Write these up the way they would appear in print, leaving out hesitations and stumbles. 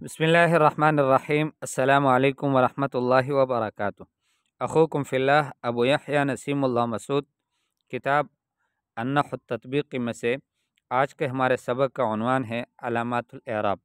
بسم اللہ الرحمن الرحیم السلام علیکم ورحمۃ اللہ وبرکاتہ۔ اخوکم فی اللہ ابو یحییٰ نسیم اللہ مسعود، کتاب النحو التطبیقی میں سے آج کے ہمارے سبق کا عنوان ہے علامات الاعراب۔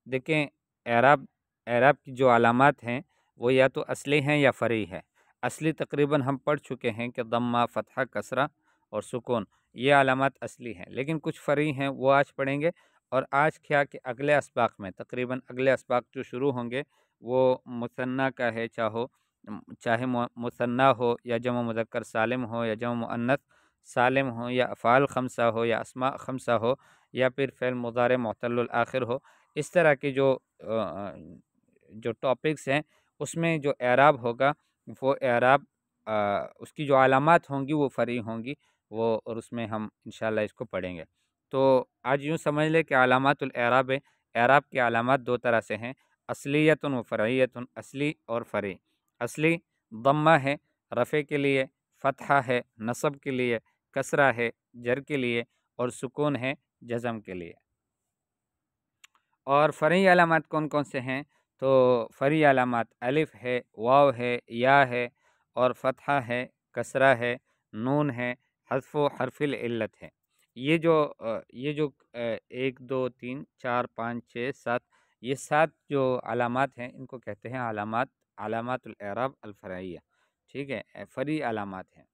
دیکھیں، اعراب کی جو علامات ہیں وہ یا تو اصلی ہیں یا فرعی ہے۔ اصلی تقریباً ہم پڑھ چکے ہیں کہ ضمہ، فتحہ، کسرہ اور سکون، یہ علامات اصلی ہیں، لیکن کچھ فرعی ہیں وہ آج پڑھیں گے۔ اور آج کیا کہ اگلے اسباق میں تقریباً اگلے اسباق جو شروع ہوں گے وہ مثنیٰ کا ہے، چاہے مثنیٰ ہو یا جمع مذکر سالم ہو یا جمع مؤنث سالم ہو یا افعال خمسہ ہو یا اسماء خمسہ ہو یا پھر فعل مضارع معتل الآخر ہو۔ اس طرح کی جو ٹاپکس ہیں اس میں جو اعراب ہوگا وہ اعراب اس کی جو علامات ہوں گی وہ فرعی ہوں گی، اور اس میں ہم انشاءاللہ اس کو پڑھیں گے۔ تو آج یوں سمجھ لے کہ علامات الاعراب ہے۔ اعراب کی علامات دو طرح سے ہیں، اصلیت و فرعیت، اصلی اور فرعی۔ اصلی ضمہ ہے رفع کے لیے، فتحہ ہے نصب کے لیے، کسرہ ہے جر کے لیے، اور سکون ہے جزم کے لیے۔ اور فرعی علامات کون کون سے ہیں؟ تو فرعی علامات الف ہے، واو ہے، یا ہے، اور فتحہ ہے، کسرہ ہے، نون ہے، حذف و حرف العلت ہے۔ یہ جو 1 2 3 4 5 6 7 یہ 7 جو علامات ہیں ان کو کہتے ہیں علامات الاعراب الفرعیہ، ٹھیک ہے، فرعی علامات ہیں۔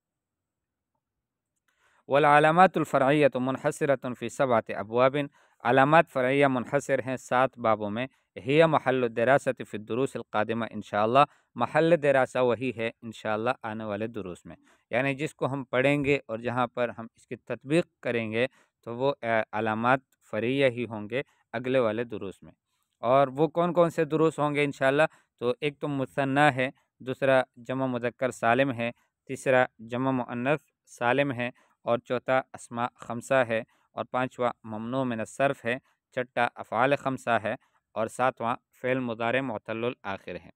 والعلامات الفرعیۃ منحصرۃ فی 7 ابواب، علامات فرعیہ منحصر ہیں 7 بابوں میں۔ ہی محل الدراست فی الدروس القادمہ، انشاءاللہ محل دراسہ وہی ہے انشاءاللہ آنے والے دروس میں، یعنی جس کو ہم پڑھیں گے اور جہاں پر ہم اس کی تطبیق کریں گے تو وہ علامات فرعیہ ہی ہوں گے اگلے والے دروس میں۔ اور وہ کون کون سے دروس ہوں گے انشاءاللہ؟ تو ایک تو مثنیٰ ہے، دوسرا جمع مذکر سالم ہے، تیسرا جمع مؤنث سالم ہے، اور چوتھا اسماء خمسہ ہے، اور پانچواں ممنوع من الصرف ہے، چھٹا افعال خمسہ ہے، اور ساتواں فعل مضارع معتل الآخر ہے۔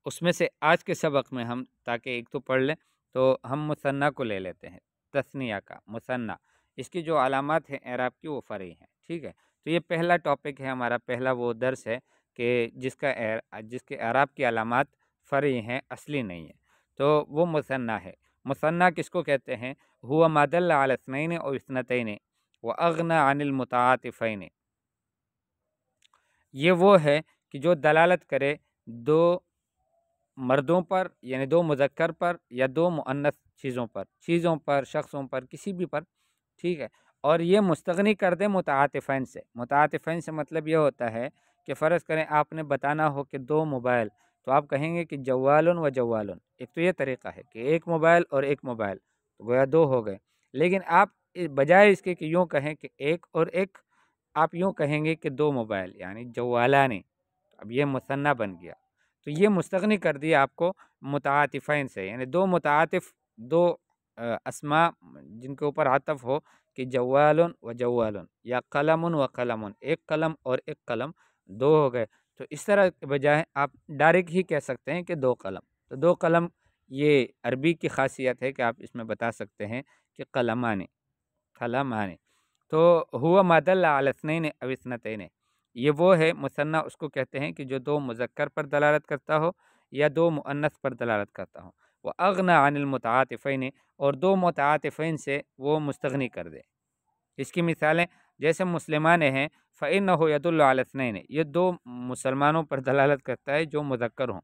اس میں سے آج کے سبق میں ہم تاکہ ایک تو پڑھ لیں تو ہم مثنیٰ کو لے لیتے ہیں، تثنیہ کا مثنیٰ، اس کی جو علامات ہیں اعراب کی وہ فرعی ہیں، ٹھیک ہے۔ تو یہ پہلا ٹاپک ہے ہمارا، پہلا وہ درس ہے کہ جس کے اعراب کی علامات فرعی ہیں، اصلی نہیں ہے، تو وہ مثنیٰ ہے۔ مثنیٰ کس کو کہتے ہیں؟ ہوا ما دل علی اثنین او اثنتین واغنی عن المتعاطفین، یہ وہ ہے کہ جو دلالت کرے دو مردوں پر، یعنی دو مذکر پر یا دو مؤنث چیزوں پر شخصوں پر، کسی بھی پر، ٹھیک ہے، اور یہ مستغنی کر دے متعاطفین سے۔ متعاطفین سے مطلب یہ ہوتا ہے کہ فرض کریں آپ نے بتانا ہو کہ 2 موبائل، تو آپ کہیں گے کہ جوالن و جوالن، ایک تو یہ طریقہ ہے کہ ایک موبائل اور ایک موبائل، تو گویا 2 ہو گئے۔ لیکن آپ بجائے اس کے کہ یوں کہیں کہ ایک اور ایک، آپ یوں کہیں گے کہ 2 موبائل یعنی جوالانی، اب یہ مثنیٰ بن گیا۔ تو یہ مستغنی کر دیا آپ کو متعاطفین سے، یعنی 2 متعاطف، 2 اسماء جن کے اوپر عطف ہو کہ جوالن و جوالن یا قلم و قلم، ایک قلم اور ایک قلم، 2 ہو گئے۔ تو اس طرح کے بجائے آپ ڈائریکٹ ہی کہہ سکتے ہیں کہ 2 قلم۔ تو 2 قلم یہ عربی کی خاصیت ہے کہ آپ اس میں بتا سکتے ہیں کہ قلمان۔ تو ہوا ما دل علی اثنین او اثنتین، یہ وہ ہے مثنیٰ، اس کو کہتے ہیں کہ جو 2 مذکر پر دلالت کرتا ہو یا 2 مؤنث پر دلالت کرتا ہو۔ واغنی عن المتعاطفین، اور 2 متعاطفین سے وہ مستغنی کر دے۔ اس کی مثالیں جیسے مسلمان ہیں، فإنہ یدل علی اثنین، یہ 2 مسلمانوں پر دلالت کرتا ہے جو مذکر ہوں۔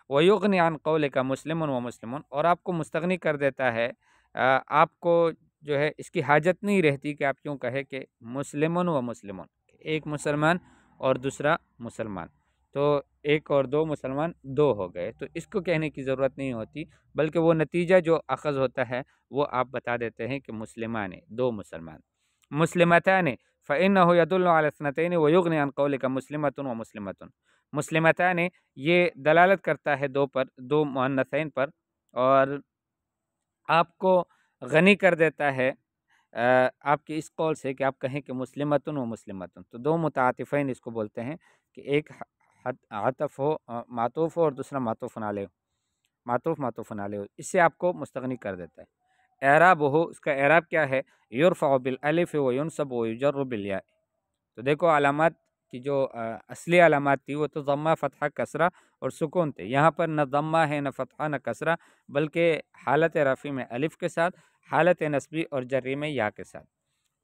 ویغنی عن قولک مسلم و مسلمون، اور آپ کو مستغنی کر دیتا ہے، آپ کو جو ہے اس کی حاجت نہیں رہتی کہ آپ کیوں کہے کہ مسلمون و مسلمون، ایک مسلمان اور دوسرا مسلمان، تو ایک اور 2 مسلمان 2 ہو گئے، تو اس کو کہنے کی ضرورت نہیں ہوتی، بلکہ وہ نتیجہ جو اخذ ہوتا ہے وہ آپ بتا دیتے ہیں کہ مسلمان، 2 مسلمان۔ مسلمتان فإنہ یدل علی اثنتین ویغنی عن قولک مسلمۃ و مسلمۃ، مسلمتان یہ دلالت کرتا ہے 2 پر، 2 مؤنثین پر، اور آپ کو غنی کر دیتا ہے آپ کے اس قول سے کہ آپ کہیں کہ مسلمتن و مسلمتن، تو 2 متعاطفین اس کو بولتے ہیں کہ ایک عطف ہو، معطوف ہو، اور دوسرا معطوف علیہ ہو، اس سے آپ کو مستغنی کر دیتا ہے۔ اعراب ہو، اس کا اعراب کیا ہے؟ یرفع بالالف و ینصب و یجر بالیاء۔ تو دیکھو علامات کی جو اصلی علامات تھی وہ تو ضمہ، فتحہ، کسرہ اور سکون تھے. یہاں پر نہ ضمہ ہے، نہ فتحہ، نہ کسرہ، بلکہ حالت رفع میں الف کے ساتھ، حالت نصبی اور جری میں یا کے ساتھ.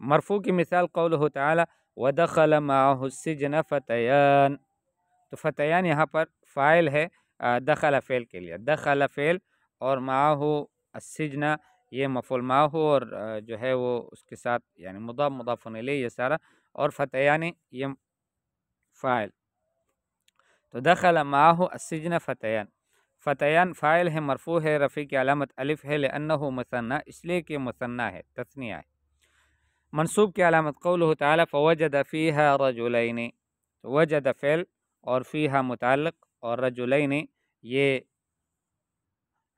مرفوع کی مثال قولہ تعالی وَدَخَلَ مَعَهُ السِّجْنَ فَتَيَانِ. تو فتیان یہاں پر فاعل ہے دخل فعل کے لیے، دخل فعل اور معاہو السجن یہ مفعول معاہو، اور جو ہے وہ اس کے ساتھ یعنی مضاف مضاف الیہ یہ سارا، اور فتیان یہ فاعل. تو دخل معاہو السجن فتیان، فتیان فاعل ہے، مرفوع ہے، رفع کی علامت الف ہے، لأنہ مثنی، اس لیے کہ مثنی ہے، تثنیہ ہے. منصوب کی علامت قولہ تعالی فوجد فیہا رجلین. وجد فعل اور فیہا متعلق، اور رجلین یہ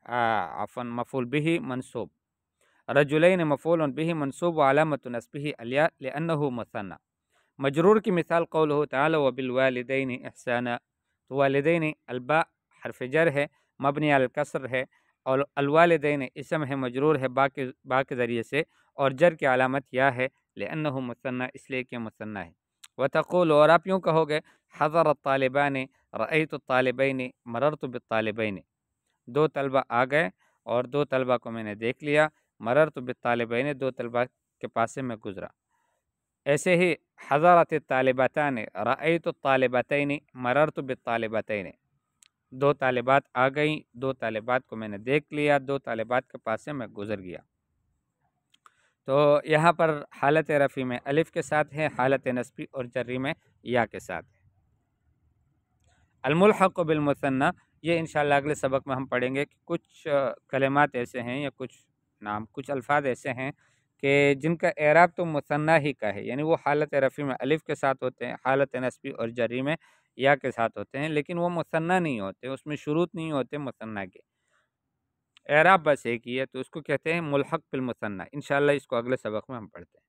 عفوا مفعول به منصوب. رجلین مفعول به منصوب وعلامت نصبه الیاء لأنہ مثنى. مجرور کی مثال قولہ تعالی وبالوالدین احسانا. تو والدین الباء حرف جر ہے، مبنی علی الکسر ہے، اور الوالدین اسم ہے، مجرور ہے با کے ذریعے سے، اور جر کی علامت یا ہے لأنہ مثنى، اس لیے کہ مثنى ہے. وتقول، اور آپ یوں کہو گے حضر الطالبان رأیت الطالبین مررت بالطالبین. دو طلبہ آ گئے اور دو طلبہ کو میں نے دیکھ لیا. مررت بالطالبین، دو طلبہ کے پاس سے میں گزرا. ایسے ہی حضرت الطالبتان رأیت الطالبتین مررت بالطالبتین. دو طالبات آ گئیں، دو طالبات کو میں نے دیکھ لیا، دو طالبات کے پاس سے میں گزر گیا. تو یہاں پر حالت رفع میں الف کے ساتھ ہے، حالت نصبی اور جری میں یا کے ساتھ ہے. الملحق بالمثنى یہ انشاءاللہ اگلے سبق میں ہم پڑھیں گے کہ کچھ کلمات ایسے ہیں یا کچھ الفاظ ایسے ہیں کہ جن کا اعراب تو مثنیٰ ہی کا ہے، یعنی وہ حالت رفع میں الف کے ساتھ ہوتے ہیں، حالت نصبی اور جری میں یا کے ساتھ ہوتے ہیں، لیکن وہ مثنیٰ نہیں ہوتے، اس میں شروط نہیں ہوتے مثنیٰ کے، اعراب بس ایک ہی ہے، تو اس کو کہتے ہیں ملحق بالمثنى. انشاءاللہ اس کو اگلے سبق میں ہم پڑھتے ہیں.